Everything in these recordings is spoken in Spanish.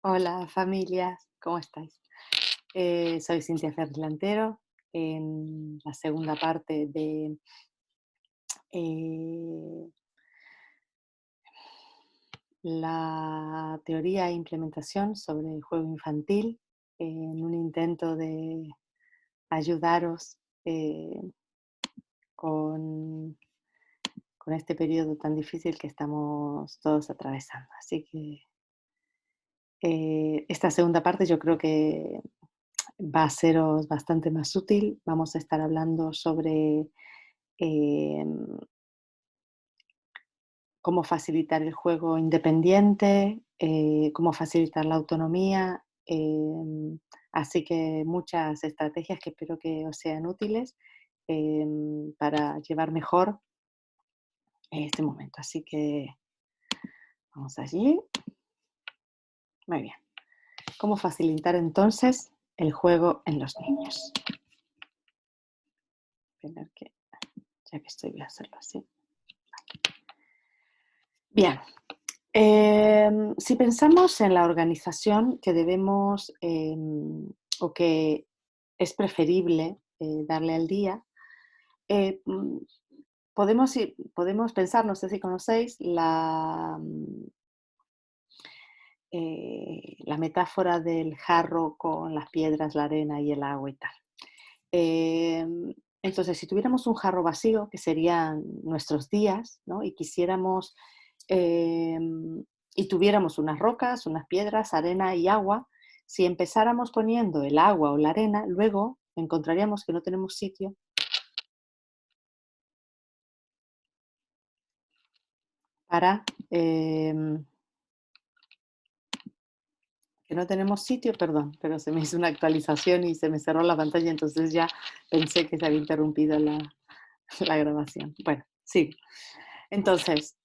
Hola familias, ¿cómo estáis? Soy Cintia Ferlantero en la segunda parte de eh, la teoría e implementación sobre el juego infantil en un intento de ayudaros con, con este periodo tan difícil que estamos todos atravesando. Así que esta segunda parte yo creo que va a seros bastante más útil. Vamos a estar hablando sobre em, cómo facilitar el juego independiente, cómo facilitar la autonomía. Así que muchas estrategias que espero que os sean útiles para llevar mejor este momento. Así que vamos allí. Muy bien. ¿Cómo facilitar entonces el juego en los niños? Esperar que, ya que estoy, voy a hacerlo así. Bien, si pensamos en la organización que debemos o que es preferible darle al día, eh, mm, podemos pensar, no sé si conocéis, la metáfora del jarro con las piedras, la arena y el agua y tal. Entonces, si tuviéramos un jarro vacío, que serían nuestros días, ¿no? Y quisiéramos y tuviéramos unas rocas, unas piedras, arena y agua, si empezáramos poniendo el agua o la arena, luego encontraríamos que no tenemos sitio para que no tenemos sitio, perdón, pero se me hizo una actualización y se me cerró la pantalla, entonces ya pensé que se había interrumpido la grabación. Bueno, sí. Entonces,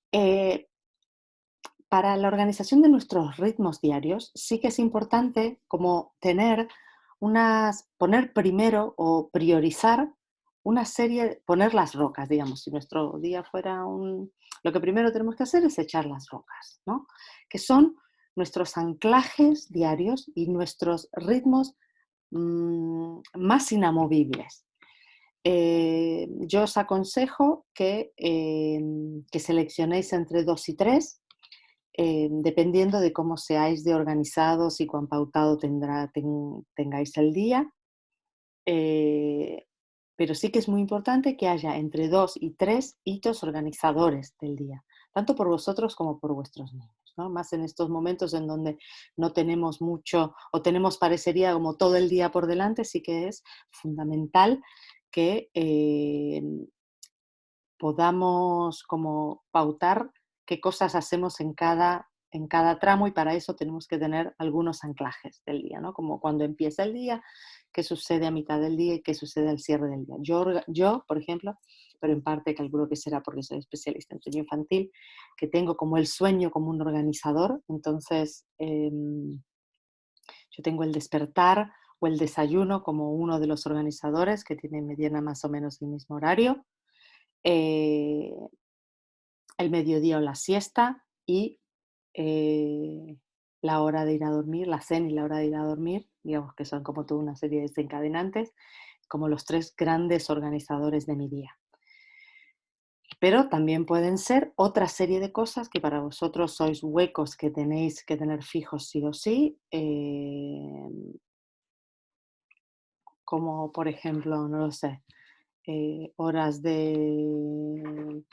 para la organización de nuestros ritmos diarios, sí que es importante como poner primero o priorizar una serie, poner las rocas, digamos, si nuestro día fuera lo que primero tenemos que hacer es echar las rocas, ¿no? Que son nuestros anclajes diarios y nuestros ritmos más inamovibles. Yo os aconsejo que seleccionéis entre 2 y 3 dependiendo de cómo seáis de organizados y cuán pautado tengáis el día. eh, pero sí que es muy importante que haya entre 2 y 3 hitos organizadores del día, tanto por vosotros como por vuestros niños, ¿no? Más en estos momentos en donde no tenemos mucho o tenemos parecería como todo el día por delante, sí que es fundamental que podamos como pautar qué cosas hacemos en cada tramo y para eso tenemos que tener algunos anclajes del día, ¿no? Como cuando empieza el día, qué sucede a mitad del día y qué sucede al cierre del día. Yo, por ejemplo, pero en parte calculo que será porque soy especialista en sueño infantil, que tengo como el sueño como un organizador, entonces yo tengo el despertar o el desayuno como uno de los organizadores que tiene mediana más o menos el mismo horario. Eh, el mediodía o la siesta y eh, la hora de ir a dormir, la cena y la hora de ir a dormir, digamos que son como toda una serie de desencadenantes, como los tres grandes organizadores de mi día. Pero también pueden ser otra serie de cosas que para vosotros sois huecos que tenéis que tener fijos sí o sí, como por ejemplo, no lo sé, horas de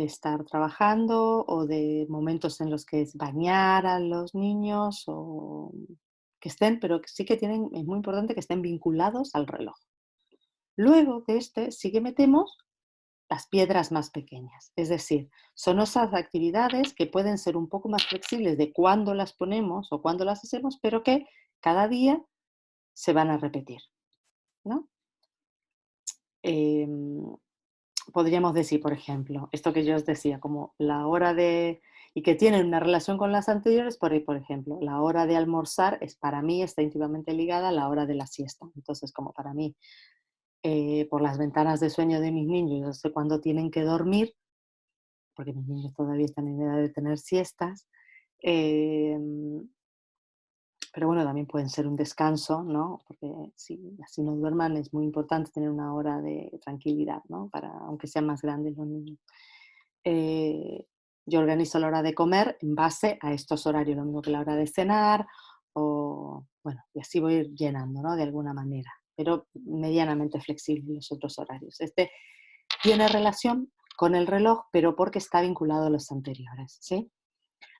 estar trabajando o de momentos en los que es bañar a los niños o que estén, pero que sí que es muy importante que estén vinculados al reloj. Luego de este sí que metemos las piedras más pequeñas, es decir, son esas actividades que pueden ser un poco más flexibles de cuándo las ponemos o cuándo las hacemos, pero que cada día se van a repetir, ¿no? Em, Podríamos decir, por ejemplo, esto que yo os decía, como la hora de, y que tienen una relación con las anteriores, por ejemplo, la hora de almorzar es para mí, está íntimamente ligada a la hora de la siesta. Entonces, como para mí, por las ventanas de sueño de mis niños, yo sé cuándo tienen que dormir, porque mis niños todavía están en edad de tener siestas, eh, Pero bueno, también pueden ser un descanso, ¿no? Porque si así no duerman es muy importante tener una hora de tranquilidad, ¿no? Para, aunque sean más grandes los niños. Eh, yo organizo la hora de comer en base a estos horarios, lo mismo que la hora de cenar, o bueno, y así voy a ir llenando, ¿no? De alguna manera, pero medianamente flexible los otros horarios. Este tiene relación con el reloj, pero porque está vinculado a los anteriores, ¿sí?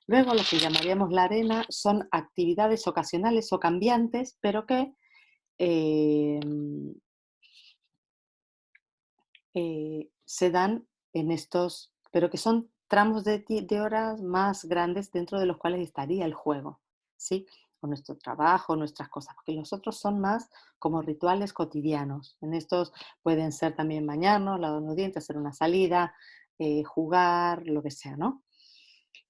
Luego, lo que llamaríamos la arena son actividades ocasionales o cambiantes, pero que eh, se dan en estos, pero que son tramos de horas más grandes dentro de los cuales estaría el juego, ¿sí? O nuestro trabajo, nuestras cosas, porque los otros son más como rituales cotidianos. En estos pueden ser también bañarnos, lavarnos los dientes, hacer una salida, jugar, lo que sea, ¿no?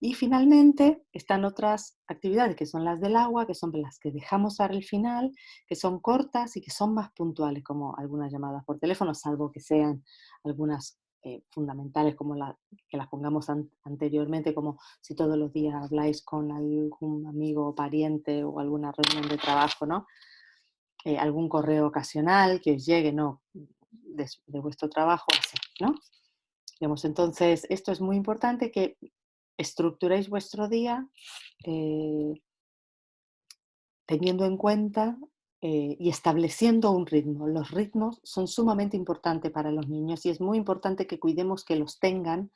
Y finalmente están otras actividades que son las del agua, que son las que dejamos para el final, que son cortas y que son más puntuales, como algunas llamadas por teléfono, salvo que sean algunas fundamentales, como que las pongamos anteriormente, como si todos los días habláis con algún amigo o pariente o alguna reunión de trabajo, ¿no? Algún correo ocasional que os llegue, ¿no? De vuestro trabajo, así, ¿no? Digamos, entonces, esto es muy importante que estructuréis vuestro día eh, teniendo en cuenta y estableciendo un ritmo. Los ritmos son sumamente importantes para los niños y es muy importante que cuidemos que los tengan,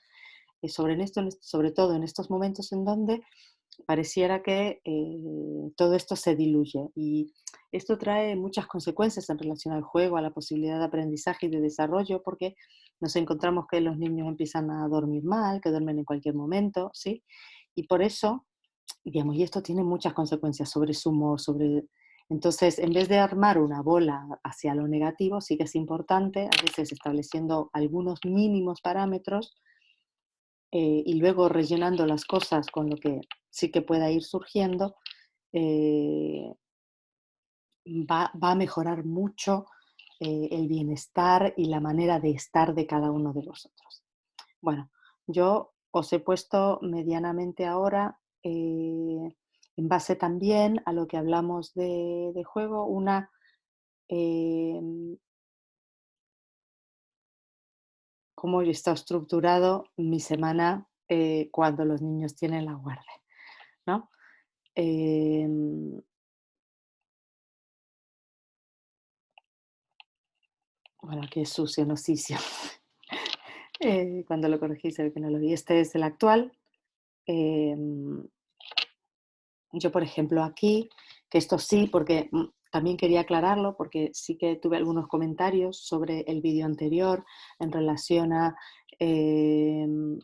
sobre todo en estos momentos en donde pareciera que todo esto se diluye y esto trae muchas consecuencias en relación al juego, a la posibilidad de aprendizaje y de desarrollo, porque nos encontramos que los niños empiezan a dormir mal, que duermen en cualquier momento, ¿sí? Y por eso, digamos, y esto tiene muchas consecuencias sobre su humor, sobre... Entonces, en vez de armar una bola hacia lo negativo, sí que es importante, a veces estableciendo algunos mínimos parámetros y luego rellenando las cosas con lo que sí que pueda ir surgiendo, eh, va a mejorar mucho el bienestar y la manera de estar de cada uno de vosotros. Bueno, yo os he puesto medianamente ahora, en base también a lo que hablamos de juego, eh, cómo está estructurado mi semana cuando los niños tienen la guardia, ¿no? Em, bueno, aquí es sucio, no sicio. Cuando lo corregí se ve que no lo vi. Este es el actual. Em, yo, por ejemplo, aquí, que esto sí, porque también quería aclararlo, porque sí que tuve algunos comentarios sobre el vídeo anterior en relación a em,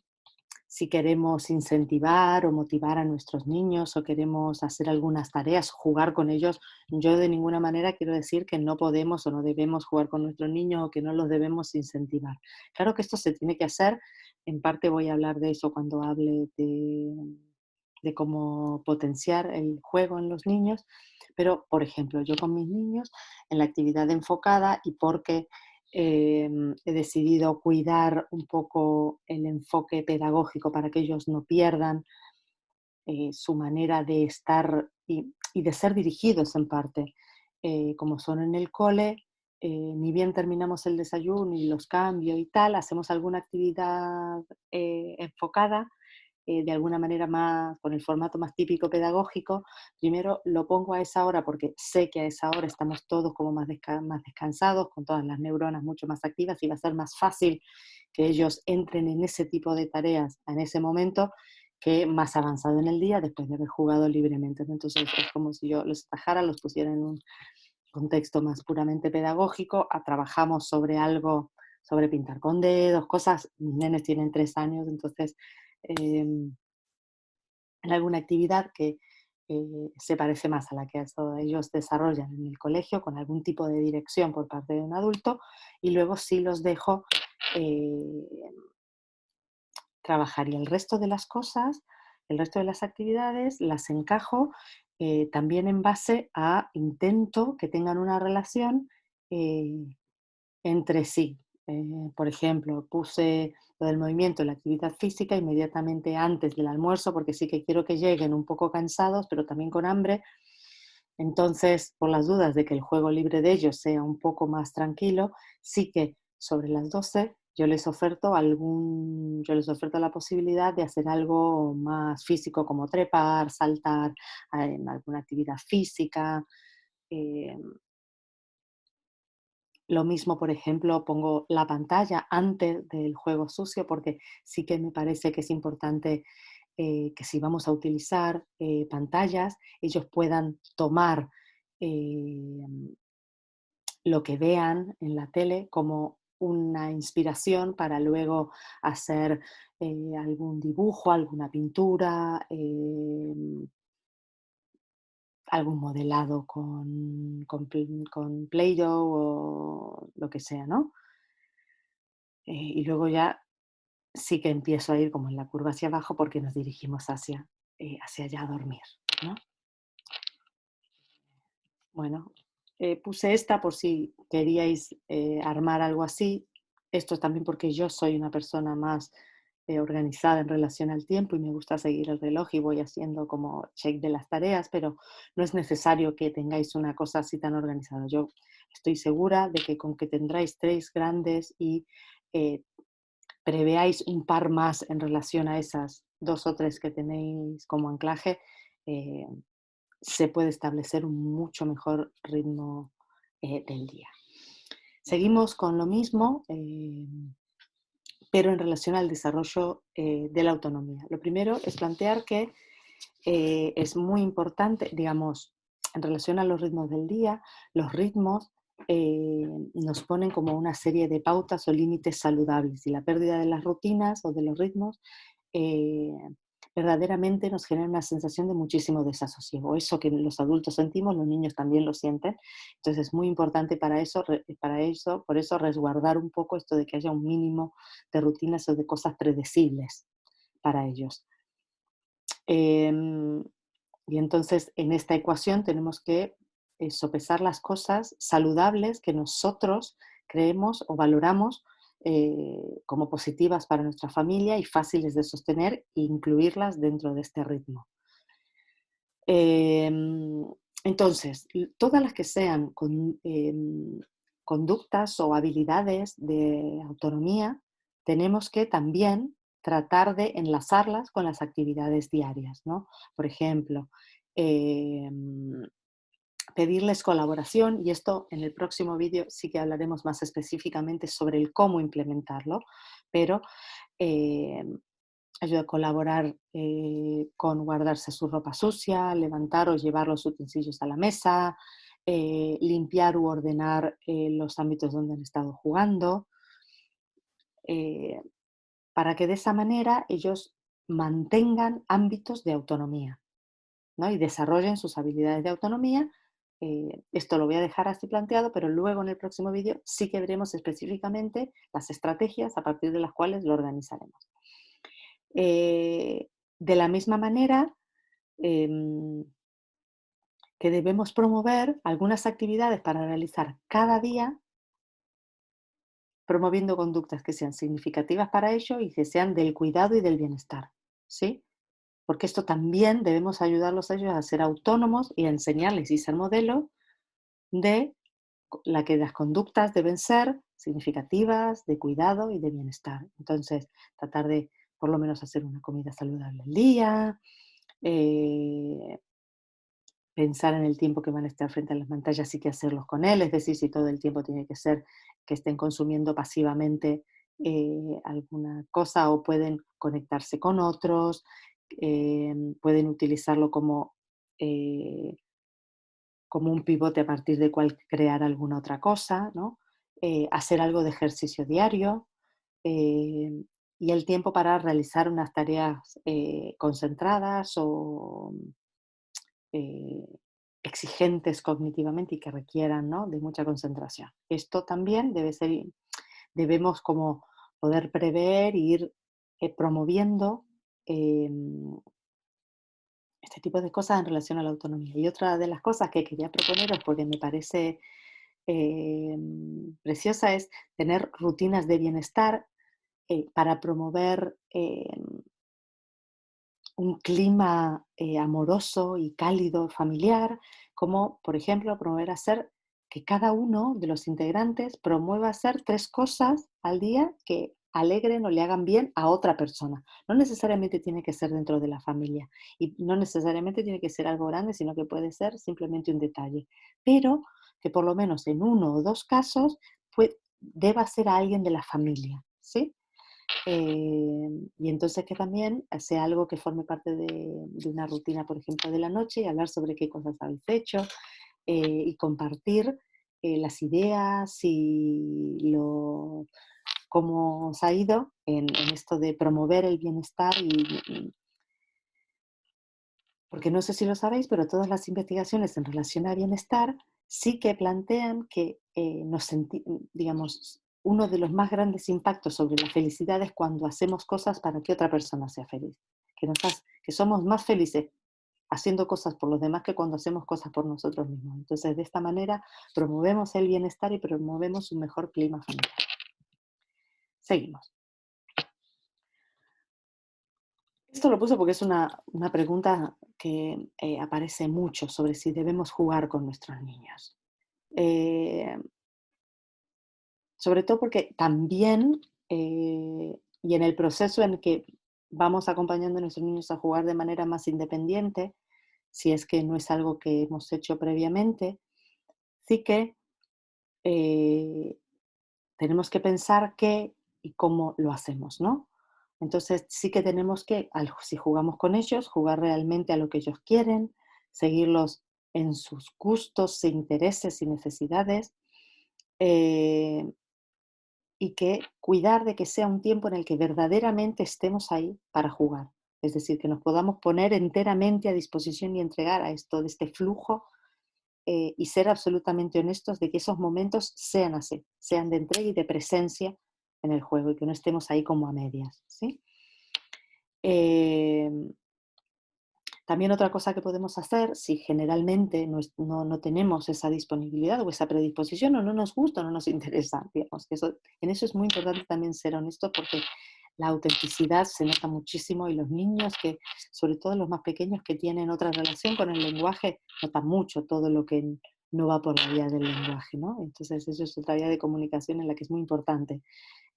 si queremos incentivar o motivar a nuestros niños o queremos hacer algunas tareas, jugar con ellos. Yo de ninguna manera quiero decir que no podemos o no debemos jugar con nuestros niños o que no los debemos incentivar. Claro que esto se tiene que hacer, en parte voy a hablar de eso cuando hable de cómo potenciar el juego en los niños, pero por ejemplo, yo con mis niños en la actividad enfocada y porque he decidido cuidar un poco el enfoque pedagógico para que ellos no pierdan su manera de estar y de ser dirigidos en parte. Como son en el cole, ni bien terminamos el desayuno y los cambio y tal, hacemos alguna actividad enfocada de alguna manera más, con el formato más típico pedagógico, primero lo pongo a esa hora porque sé que a esa hora estamos todos como más descansados, con todas las neuronas mucho más activas y va a ser más fácil que ellos entren en ese tipo de tareas en ese momento que más avanzado en el día después de haber jugado libremente. Entonces es como si yo los atajara, los pusiera en un contexto más puramente pedagógico, trabajamos sobre algo, sobre pintar con dedos, cosas, mis nenes tienen 3 años, entonces en alguna actividad que se parece más a la que ellos desarrollan en el colegio, con algún tipo de dirección por parte de un adulto, y luego sí los dejo eh, trabajar. Y el resto de las cosas, el resto de las actividades, las encajo también en base a intento que tengan una relación eh, entre sí. Por ejemplo, puse lo del movimiento, la actividad física inmediatamente antes del almuerzo, porque sí que quiero que lleguen un poco cansados, pero también con hambre, Entonces, por las dudas de que el juego libre de ellos sea un poco más tranquilo, sí que sobre las 12 yo les oferto la posibilidad de hacer algo más físico como trepar, saltar, en alguna actividad física. eh, lo mismo, por ejemplo, pongo la pantalla antes del juego sucio porque sí que me parece que es importante que si vamos a utilizar pantallas, ellos puedan tomar eh, lo que vean en la tele como una inspiración para luego hacer algún dibujo, alguna pintura, algún modelado con Play-Doh o lo que sea, ¿no? Y luego ya sí que empiezo a ir como en la curva hacia abajo porque nos dirigimos hacia allá a dormir, ¿no? Bueno, puse esta por si queríais armar algo así. Esto es también porque yo soy una persona más organizada en relación al tiempo y me gusta seguir el reloj y voy haciendo como check de las tareas, pero no es necesario que tengáis una cosa así tan organizada. Yo estoy segura de que con que tendráis 3 grandes y eh, preveáis un par más en relación a esas 2 o 3 que tenéis como anclaje, eh, se puede establecer un mucho mejor ritmo del día. Seguimos con lo mismo, pero en relación al desarrollo de la autonomía. Lo primero es plantear que es muy importante, digamos, en relación a los ritmos del día, los ritmos nos ponen como una serie de pautas o límites saludables y la pérdida de las rutinas o de los ritmos eh, verdaderamente nos genera una sensación de muchísimo desasosiego. Eso que los adultos sentimos, los niños también lo sienten. Entonces es muy importante por eso resguardar un poco esto de que haya un mínimo de rutinas o de cosas predecibles para ellos. Em, y entonces en esta ecuación tenemos que sopesar las cosas saludables que nosotros creemos o valoramos como positivas para nuestra familia y fáciles de sostener e incluirlas dentro de este ritmo. Entonces, todas las que sean conductas o habilidades de autonomía, tenemos que también tratar de enlazarlas con las actividades diarias, ¿no? Por ejemplo, pedirles colaboración, y esto en el próximo vídeo sí que hablaremos más específicamente sobre el cómo implementarlo, pero eh, ayuda a colaborar con guardarse su ropa sucia, levantar o llevar los utensilios a la mesa, limpiar u ordenar los ámbitos donde han estado jugando, eh, para que de esa manera ellos mantengan ámbitos de autonomía, ¿no? Y desarrollen sus habilidades de autonomía. Esto lo voy a dejar así planteado, pero luego en el próximo vídeo sí que veremos específicamente las estrategias a partir de las cuales lo organizaremos. De la misma manera em, que debemos promover algunas actividades para realizar cada día, promoviendo conductas que sean significativas para ello y que sean del cuidado y del bienestar, ¿sí? Porque esto también debemos ayudarlos a ellos a ser autónomos y a enseñarles y ser modelo de que las conductas deben ser significativas, de cuidado y de bienestar. Entonces, tratar de por lo menos hacer una comida saludable al día, eh, pensar en el tiempo que van a estar frente a las pantallas y qué hacerlos con él, es decir, si todo el tiempo tiene que ser que estén consumiendo pasivamente alguna cosa o pueden conectarse con otros, pueden utilizarlo eh, como un pivote a partir del cual crear alguna otra cosa, ¿no? Hacer algo de ejercicio diario eh, y el tiempo para realizar unas tareas concentradas o eh, exigentes cognitivamente y que requieran, ¿no?, de mucha concentración. Esto también debemos como poder prever e ir promoviendo eh, este tipo de cosas en relación a la autonomía. Y otra de las cosas que quería proponeros, porque me parece preciosa, es tener rutinas de bienestar para promover un clima amoroso y cálido familiar, como por ejemplo promover hacer que cada uno de los integrantes promueva hacer 3 cosas al día que alegren o le hagan bien a otra persona. No necesariamente tiene que ser dentro de la familia y no necesariamente tiene que ser algo grande, sino que puede ser simplemente un detalle, pero que por lo menos en 1 o 2 casos deba ser a alguien de la familia, ¿sí? Y entonces que también sea algo que forme parte de una rutina, por ejemplo, de la noche y hablar sobre qué cosas habéis hecho y compartir las ideas y cómo os ha ido en esto de promover el bienestar porque no sé si lo sabéis, pero todas las investigaciones en relación a bienestar sí que plantean que digamos, uno de los más grandes impactos sobre la felicidad es cuando hacemos cosas para que otra persona sea feliz. Que somos más felices haciendo cosas por los demás que cuando hacemos cosas por nosotros mismos. Entonces, de esta manera promovemos el bienestar y promovemos un mejor clima familiar. Seguimos. Esto lo puse porque es una pregunta que aparece mucho sobre si debemos jugar con nuestros niños. Eh, Sobre todo porque también, y en el proceso en que vamos acompañando a nuestros niños a jugar de manera más independiente, si es que no es algo que hemos hecho previamente, sí que eh, tenemos que pensar qué y cómo lo hacemos, ¿no? Entonces sí que tenemos que, si jugamos con ellos, jugar realmente a lo que ellos quieren, seguirlos en sus gustos, intereses y necesidades, eh, y que cuidar de que sea un tiempo en el que verdaderamente estemos ahí para jugar. Es decir, que nos podamos poner enteramente a disposición y entregar a esto, de este flujo, y ser absolutamente honestos de que esos momentos sean así, sean de entrega y de presencia en el juego y que no estemos ahí como a medias, ¿sí? Eh, También otra cosa que podemos hacer, si generalmente no tenemos esa disponibilidad o esa predisposición o no nos gusta o no nos interesa, digamos, que en eso es muy importante también ser honesto porque la autenticidad se nota muchísimo y los niños sobre todo los más pequeños que tienen otra relación con el lenguaje, notan mucho todo lo que no va por la vía del lenguaje, ¿no? Entonces eso es otra vía de comunicación en la que es muy importante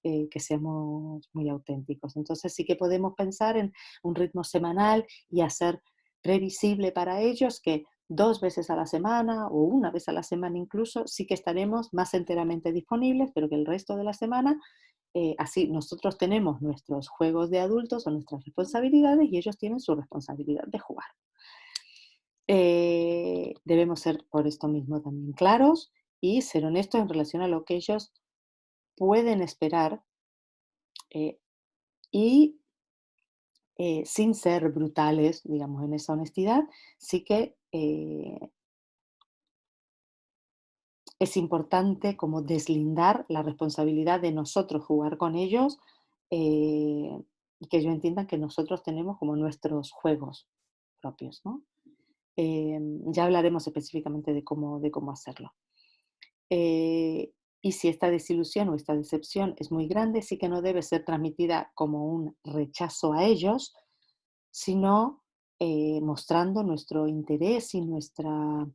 que seamos muy auténticos. Entonces sí que podemos pensar en un ritmo semanal y hacer previsible para ellos que 2 veces a la semana o 1 vez a la semana incluso sí que estaremos más enteramente disponibles, pero que el resto de la semana, así nosotros tenemos nuestros juegos de adultos o nuestras responsabilidades y ellos tienen su responsabilidad de jugar. Debemos ser por esto mismo también claros y ser honestos en relación a lo que ellos pueden esperar, eh, y sin ser brutales, digamos, en esa honestidad, sí que es importante como deslindar la responsabilidad de nosotros jugar con ellos, y que ellos entiendan que nosotros tenemos como nuestros juegos propios, ¿no? Ya hablaremos específicamente de cómo hacerlo. Y si esta desilusión o esta decepción es muy grande, sí que no debe ser transmitida como un rechazo a ellos, sino mostrando nuestro interés y nuestra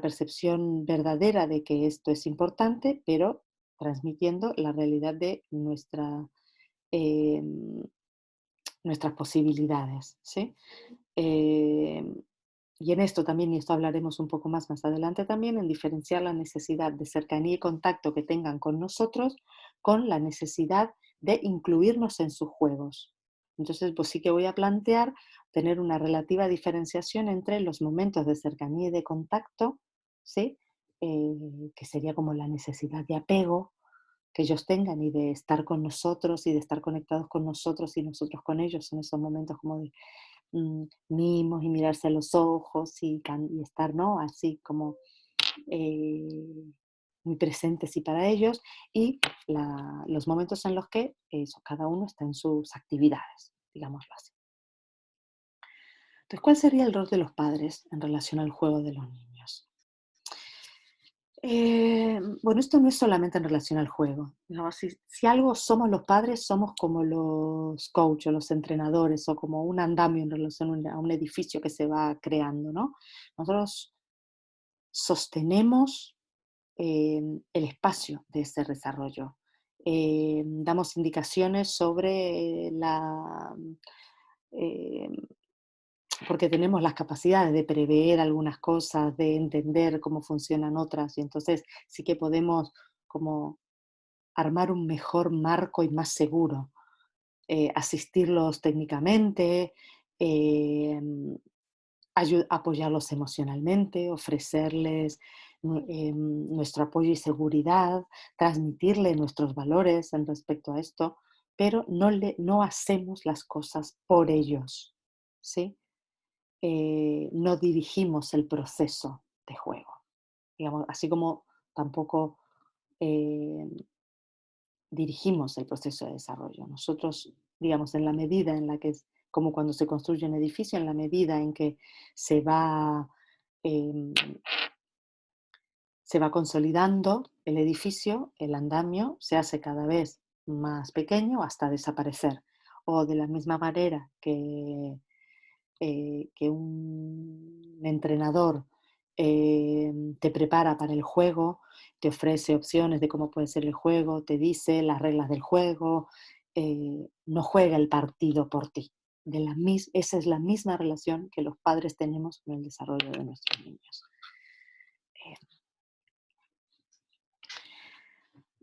percepción verdadera de que esto es importante, pero transmitiendo la realidad de em, nuestras posibilidades, ¿sí? Em, y en esto también, y esto hablaremos un poco más adelante también, en diferenciar la necesidad de cercanía y contacto que tengan con nosotros con la necesidad de incluirnos en sus juegos. Entonces, pues sí que voy a plantear tener una relativa diferenciación entre los momentos de cercanía y de contacto, ¿sí? Que sería como la necesidad de apego que ellos tengan y de estar con nosotros y de estar conectados con nosotros y nosotros con ellos en esos momentos como de mimos y mirarse a los ojos y estar, ¿no? Así como eh, muy presentes y para ellos, y los momentos en los que cada uno está en sus actividades, digámoslo así. Entonces, ¿cuál sería el rol de los padres en relación al juego de los niños? Bueno, esto no es solamente en relación al juego, ¿no? Si algo somos los padres, somos como los coaches, los entrenadores, o como un andamio en relación a un edificio que se va creando, ¿no? Nosotros sostenemos el espacio de ese desarrollo. Damos indicaciones sobre eh, porque tenemos las capacidades de prever algunas cosas, de entender cómo funcionan otras, y entonces sí que podemos como armar un mejor marco y más seguro, asistirlos técnicamente, em, apoyarlos emocionalmente, ofrecerles nuestro apoyo y seguridad, transmitirle nuestros valores en respecto a esto, pero no hacemos las cosas por ellos, ¿sí? No dirigimos el proceso de juego, digamos, así como tampoco eh, dirigimos el proceso de desarrollo. Nosotros, digamos, en la medida en la que, como cuando se construye un edificio, en la medida en que se va, em, se va consolidando el edificio, el andamio se hace cada vez más pequeño hasta desaparecer. O de la misma manera que un entrenador te prepara para el juego, te ofrece opciones de cómo puede ser el juego, te dice las reglas del juego, no juega el partido por ti. Esa es la misma relación que los padres tenemos con el desarrollo de nuestros niños. Eh,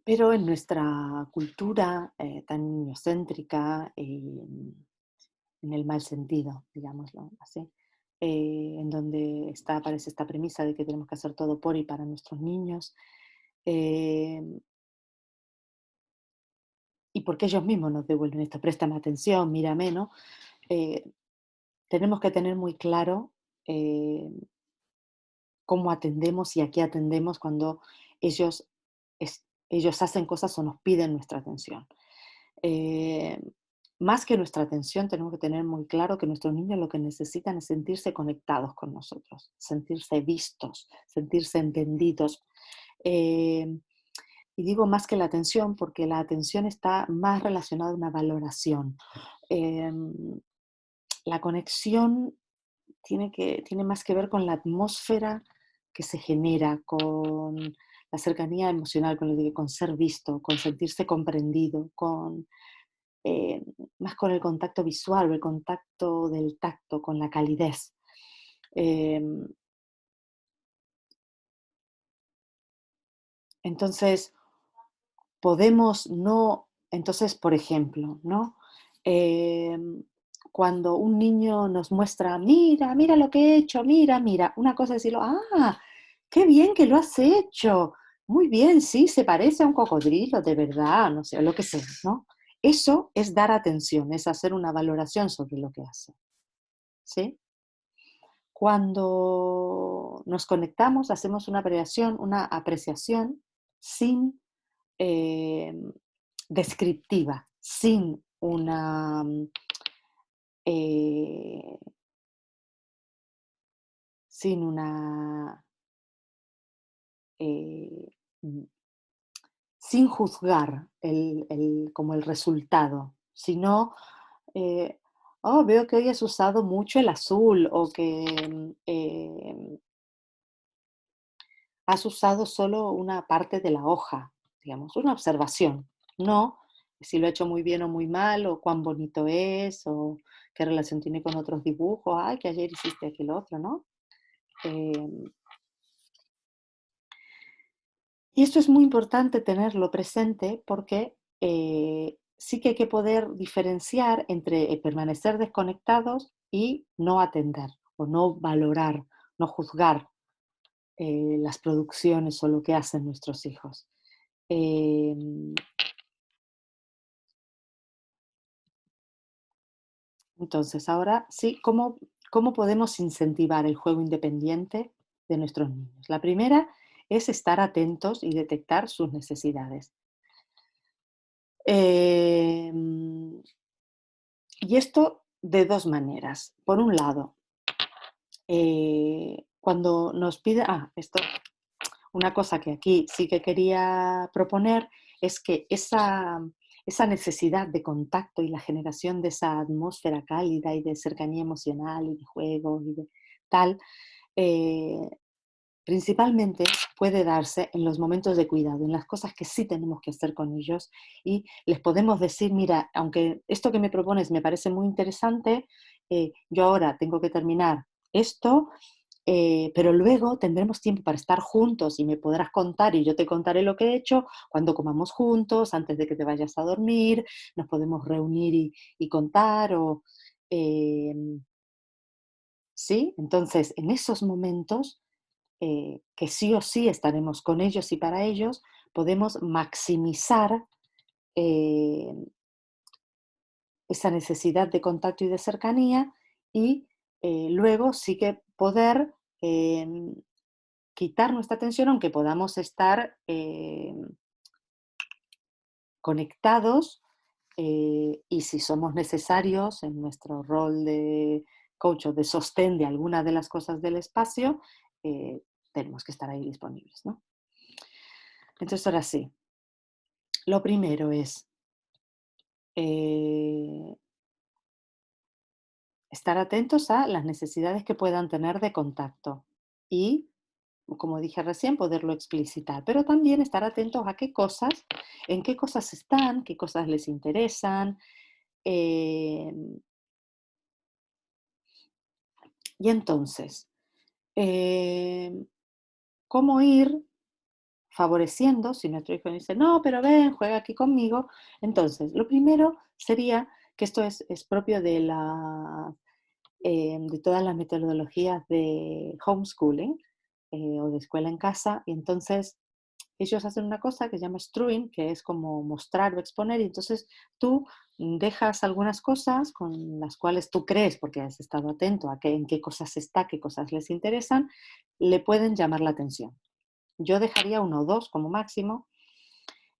pero en nuestra cultura tan niñocéntrica, en el mal sentido, digámoslo así, en donde aparece esta premisa de que tenemos que hacer todo por y para nuestros niños, eh, y porque ellos mismos nos devuelven esto, préstame atención, mírame, ¿no? Eh, Tenemos que tener muy claro eh, cómo atendemos y a qué atendemos cuando ellos, ellos hacen cosas o nos piden nuestra atención. Eh, Más que nuestra atención, tenemos que tener muy claro que nuestros niños lo que necesitan es sentirse conectados con nosotros, sentirse vistos, sentirse entendidos. Eh, y digo más que la atención porque la atención está más relacionada a una valoración. Eh, la conexión tiene más que ver con la atmósfera que se genera, con la cercanía emocional, con ser visto, con sentirse comprendido, eh, más con el contacto visual, el contacto del tacto, con la calidez. Eh, entonces, podemos no, entonces, por ejemplo, ¿no? Eh, Cuando un niño nos muestra, mira, mira lo que he hecho, mira, mira, una cosa es decirlo, qué bien que lo has hecho, muy bien, sí, se parece a un cocodrilo, de verdad, no sé, lo que sea, ¿no? Eso es dar atención, es hacer una valoración sobre lo que hace, ¿sí? Cuando nos conectamos, hacemos una apreciación sin eh, descriptiva, sin eh, sin una eh, mm, sin juzgar como el resultado, sino oh, veo que hoy has usado mucho el azul o que has usado solo una parte de la hoja, digamos, una observación, no si lo ha hecho muy bien o muy mal, o cuán bonito es, o qué relación tiene con otros dibujos, ay, que ayer hiciste aquel otro, ¿no? Eh, y esto es muy importante tenerlo presente porque sí que hay que poder diferenciar entre permanecer desconectados y no atender, o no valorar, no juzgar las producciones o lo que hacen nuestros hijos. Eh, entonces, ahora sí, ¿cómo podemos incentivar el juego independiente de nuestros niños? La primera es estar atentos y detectar sus necesidades. Eh, y esto de dos maneras. Por un lado, cuando nos pide, esto, una cosa que aquí sí que quería proponer es que esa necesidad de contacto y la generación de esa atmósfera cálida y de cercanía emocional y de juego y de tal, eh, principalmente puede darse en los momentos de cuidado, en las cosas que sí tenemos que hacer con ellos y les podemos decir, mira, aunque esto que me propones me parece muy interesante, yo ahora tengo que terminar esto, pero luego tendremos tiempo para estar juntos y me podrás contar y yo te contaré lo que he hecho cuando comamos juntos, antes de que te vayas a dormir, nos podemos reunir y contar o... eh, ¿sí? Entonces, en esos momentos que sí o sí estaremos con ellos y para ellos, podemos maximizar eh, esa necesidad de contacto y de cercanía y luego sí que poder eh, quitar nuestra atención, aunque podamos estar conectados y si somos necesarios en nuestro rol de coach o de sostén de alguna de las cosas del espacio, tenemos que estar ahí disponibles, ¿no? Entonces, ahora sí, lo primero es eh, estar atentos a las necesidades que puedan tener de contacto y, como dije recién, poderlo explicitar, pero también estar atentos a qué cosas, en qué cosas están, qué cosas les interesan. eh, y entonces, eh, ¿cómo ir favoreciendo? Si nuestro hijo dice, no, pero ven, juega aquí conmigo. Entonces, lo primero sería, que esto es propio de todas las metodologías de homeschooling o de escuela en casa, y entonces ellos hacen una cosa que se llama strewing, que es como mostrar o exponer, y entonces tú dejas algunas cosas con las cuales tú crees, porque has estado atento a en qué cosas está, qué cosas les interesan, le pueden llamar la atención. Yo dejaría uno o dos como máximo,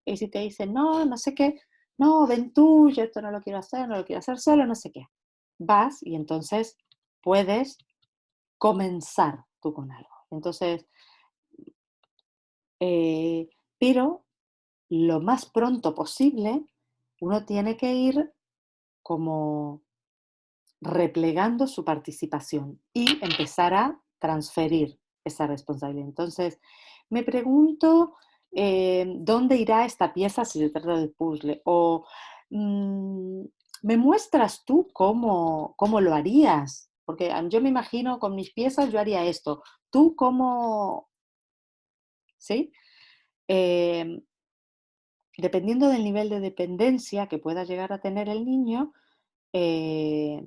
y si te dicen, no, no sé qué, no, ven tú, yo esto no lo quiero hacer, no lo quiero hacer solo, no sé qué. Vas y entonces puedes comenzar tú con algo. Entonces, eh, pero lo más pronto posible, uno tiene que ir como replegando su participación y empezar a transferir esa responsabilidad. Entonces, me pregunto dónde irá esta pieza si se trata de puzzle o mm, me muestras tú cómo lo harías, porque yo me imagino con mis piezas yo haría esto. ¿Tú cómo, sí? Eh, Dependiendo del nivel de dependencia que pueda llegar a tener el niño, eh,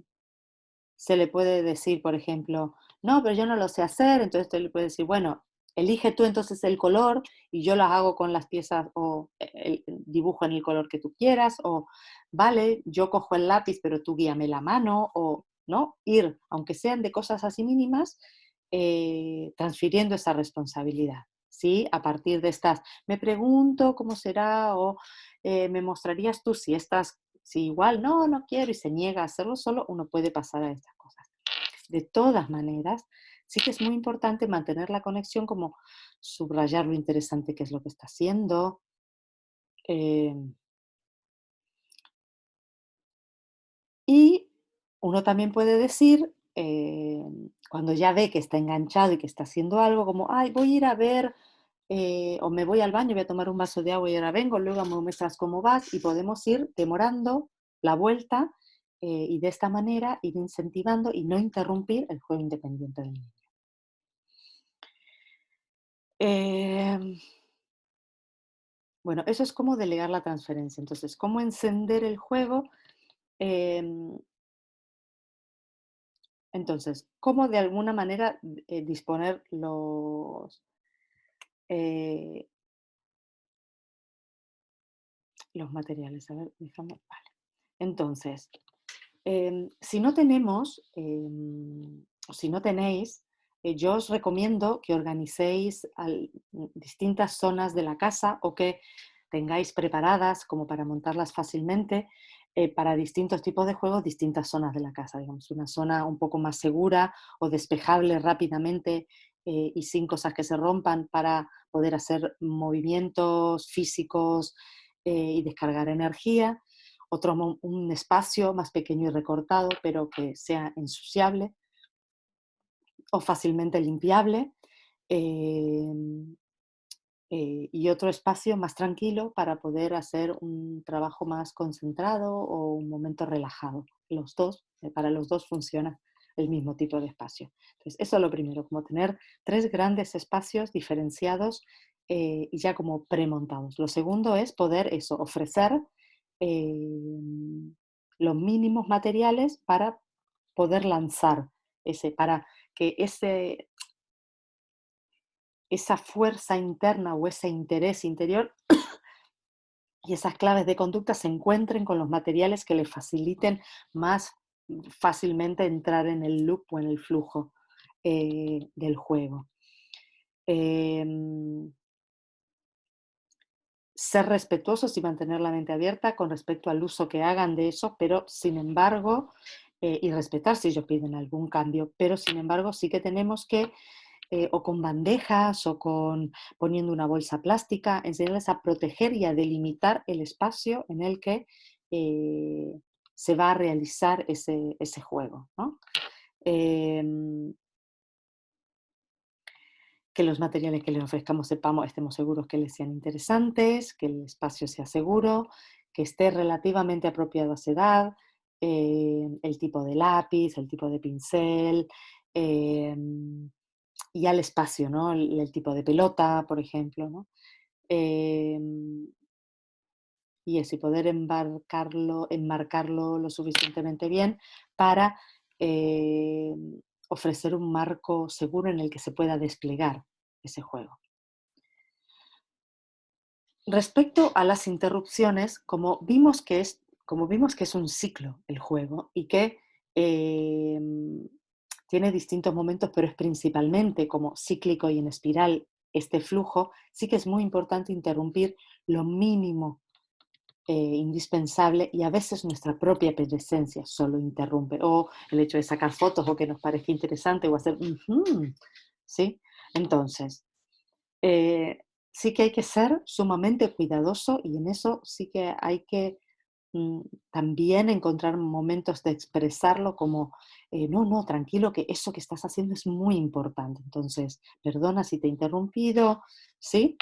se le puede decir, por ejemplo, no, pero yo no lo sé hacer, entonces te le puede decir, bueno, elige tú entonces el color y yo las hago con las piezas o el dibujo en el color que tú quieras, o vale, yo cojo el lápiz, pero tú guíame la mano, o no, ir, aunque sean de cosas así mínimas, transfiriendo esa responsabilidad, ¿sí? A partir de estas, me pregunto cómo será, o me mostrarías tú si estás si igual no, no quiero y se niega a hacerlo solo, uno puede pasar a estas cosas. De todas maneras, sí que es muy importante mantener la conexión, como subrayar lo interesante que es lo que está haciendo. eh, y uno también puede decir, cuando ya ve que está enganchado y que está haciendo algo, como, ay, voy a ir a ver, o me voy al baño, voy a tomar un vaso de agua y ahora vengo, luego me muestras cómo vas y podemos ir demorando la vuelta y de esta manera ir incentivando y no interrumpir el juego independiente del niño. Eh, bueno, eso es como delegar la transferencia. Entonces, cómo encender el juego. Em, entonces, cómo de alguna manera disponer eh, los materiales. A ver, déjame. Vale. Entonces, si no tenemos, o si no tenéis, yo os recomiendo que organicéis distintas zonas de la casa o que tengáis preparadas como para montarlas fácilmente para distintos tipos de juegos, distintas zonas de la casa, digamos, una zona un poco más segura o despejable rápidamente y sin cosas que se rompan para poder hacer movimientos físicos y descargar energía. Un espacio más pequeño y recortado, pero que sea ensuciable o fácilmente limpiable. em, y otro espacio más tranquilo para poder hacer un trabajo más concentrado o un momento relajado. Para los dos funciona el mismo tipo de espacio. Entonces, eso es lo primero, como tener 3 grandes espacios diferenciados y ya como premontados. Lo segundo es poder eso, ofrecer los mínimos materiales para poder lanzar para que esa fuerza interna o ese interés interior y esas claves de conducta se encuentren con los materiales que le faciliten más fácilmente entrar en el loop o en el flujo del juego. Em, Ser respetuosos y mantener la mente abierta con respecto al uso que hagan de eso, pero sin embargo, y respetar si ellos piden algún cambio, pero sin embargo sí que tenemos que o con bandejas o poniendo una bolsa plástica, enseñarles a proteger y a delimitar el espacio en el que eh, se va a realizar ese juego, ¿no? Em, que los materiales que les ofrezcamos estemos seguros que les sean interesantes, que el espacio sea seguro, que esté relativamente apropiado a su edad, el tipo de lápiz, el tipo de pincel, y al espacio, ¿no? El tipo de pelota, por ejemplo, ¿no? Y eso, y poder enmarcarlo lo suficientemente bien para eh, ofrecer un marco seguro en el que se pueda desplegar ese juego. Respecto a las interrupciones, como vimos que es un ciclo el juego y que eh, tiene distintos momentos, pero es principalmente como cíclico y en espiral este flujo, sí que es muy importante interrumpir lo mínimo indispensable y a veces nuestra propia presencia solo interrumpe, o el hecho de sacar fotos o que nos parezca interesante o hacer, ¿sí? Entonces, eh, sí que hay que ser sumamente cuidadoso y en eso sí que hay que mm, también encontrar momentos de expresarlo como, no, no, tranquilo, que eso que estás haciendo es muy importante. Entonces, perdona si te he interrumpido, ¿sí?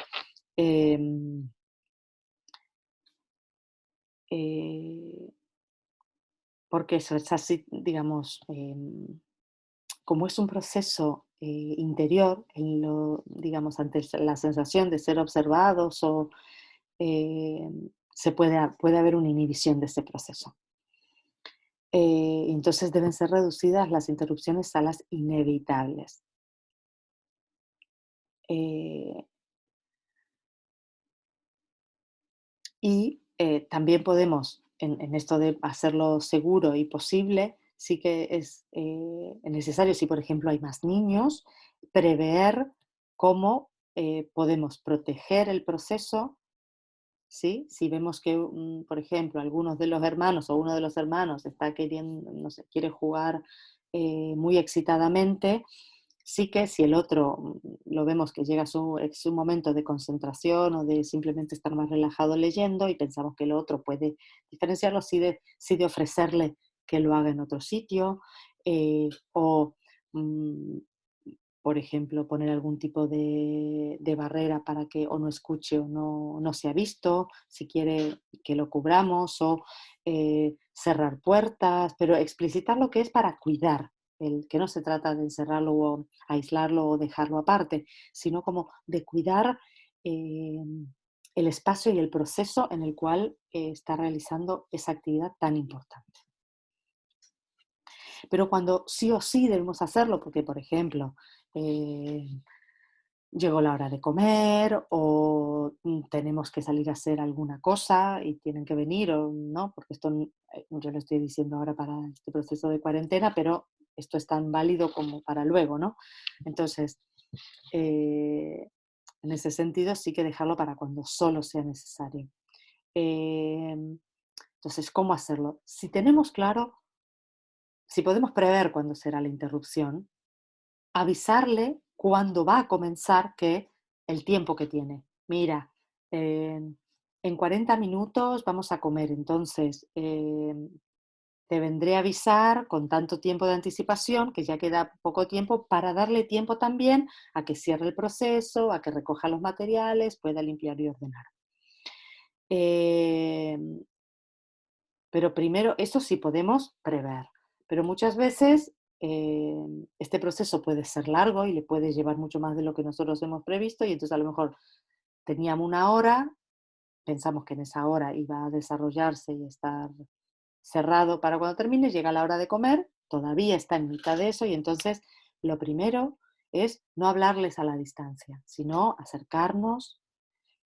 Em, eh, Porque eso es así, digamos, como es un proceso interior, digamos, ante la sensación de ser observados o eh, puede haber una inhibición de ese proceso. Entonces deben ser reducidas las interrupciones a las inevitables. Eh, También podemos, en esto de hacerlo seguro y posible, sí que es necesario, si por ejemplo hay más niños, prever cómo podemos proteger el proceso, ¿sí? Si vemos que, por ejemplo, algunos de los hermanos o uno de los hermanos está queriendo, no sé, quiere jugar muy excitadamente, sí que si el otro lo vemos que llega a su momento de concentración o de simplemente estar más relajado leyendo y pensamos que el otro puede diferenciarlo, sí de ofrecerle que lo haga en otro sitio o, mm, por ejemplo, poner algún tipo de barrera para que o no escuche o no sea visto, si quiere que lo cubramos o cerrar puertas, pero explicitar lo que es para cuidar que no se trata de encerrarlo o aislarlo o dejarlo aparte, sino como de cuidar eh, el espacio y el proceso en el cual está realizando esa actividad tan importante. Pero cuando sí o sí debemos hacerlo, porque por ejemplo, eh, llegó la hora de comer o tenemos que salir a hacer alguna cosa y tienen que venir o no, porque esto yo lo estoy diciendo ahora para este proceso de cuarentena, pero esto es tan válido como para luego, ¿no? Entonces, eh, en ese sentido sí que dejarlo para cuando solo sea necesario. Eh, entonces, ¿cómo hacerlo? Si tenemos claro, si podemos prever cuándo será la interrupción, avisarle cuándo va a comenzar, que el tiempo que tiene. Mira, en 40 minutos vamos a comer, entonces te vendré a avisar con tanto tiempo de anticipación, que ya queda poco tiempo, para darle tiempo también a que cierre el proceso, a que recoja los materiales, pueda limpiar y ordenar. Eh, pero primero, eso sí podemos prever, pero muchas veces este proceso puede ser largo y le puede llevar mucho más de lo que nosotros hemos previsto y entonces a lo mejor teníamos una hora, pensamos que en esa hora iba a desarrollarse y estar cerrado para cuando termine, llega la hora de comer, todavía está en mitad de eso y entonces lo primero es no hablarles a la distancia, sino acercarnos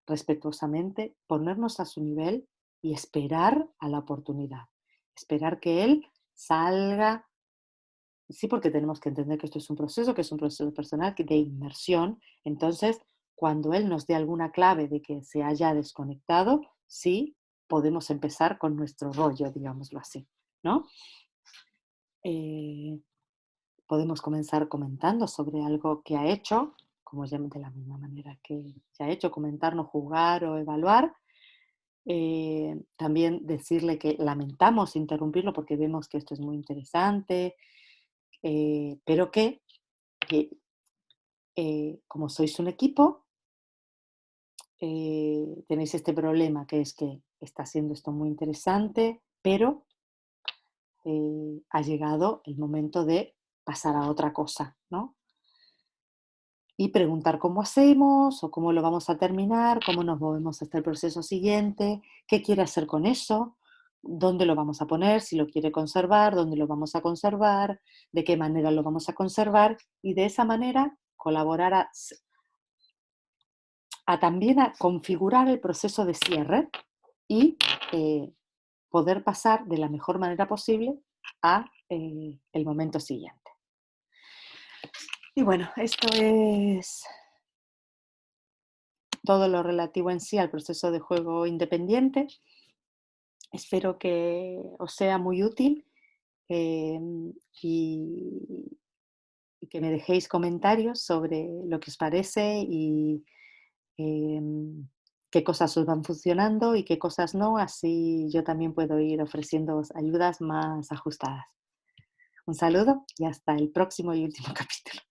respetuosamente, ponernos a su nivel y esperar a la oportunidad. Esperar que él salga. Sí, porque tenemos que entender que esto es un proceso, que es un proceso personal de inmersión. Entonces, cuando él nos dé alguna clave de que se haya desconectado, sí, podemos empezar con nuestro rollo, digámoslo así, ¿no? Eh, Podemos comenzar comentando sobre algo que ha hecho, como ya de la misma manera que ya ha hecho, comentarnos, jugar o evaluar. También decirle que lamentamos interrumpirlo porque vemos que esto es muy interesante, pero que como sois un equipo, tenéis este problema que es que está siendo esto muy interesante, pero ha llegado el momento de pasar a otra cosa, ¿no? Y preguntar cómo hacemos o cómo lo vamos a terminar, cómo nos movemos hasta el proceso siguiente, qué quiere hacer con eso, dónde lo vamos a poner, si lo quiere conservar, dónde lo vamos a conservar, de qué manera lo vamos a conservar y de esa manera colaborar a también a configurar el proceso de cierre y eh, poder pasar de la mejor manera posible a el momento siguiente. Y bueno, esto es todo lo relativo en sí al proceso de juego independiente. Espero que os sea muy útil eh, y, y que me dejéis comentarios sobre lo que os parece y qué cosas os van funcionando y qué cosas no, así yo también puedo ir ofreciendo ayudas más ajustadas. Un saludo y hasta el próximo y último capítulo.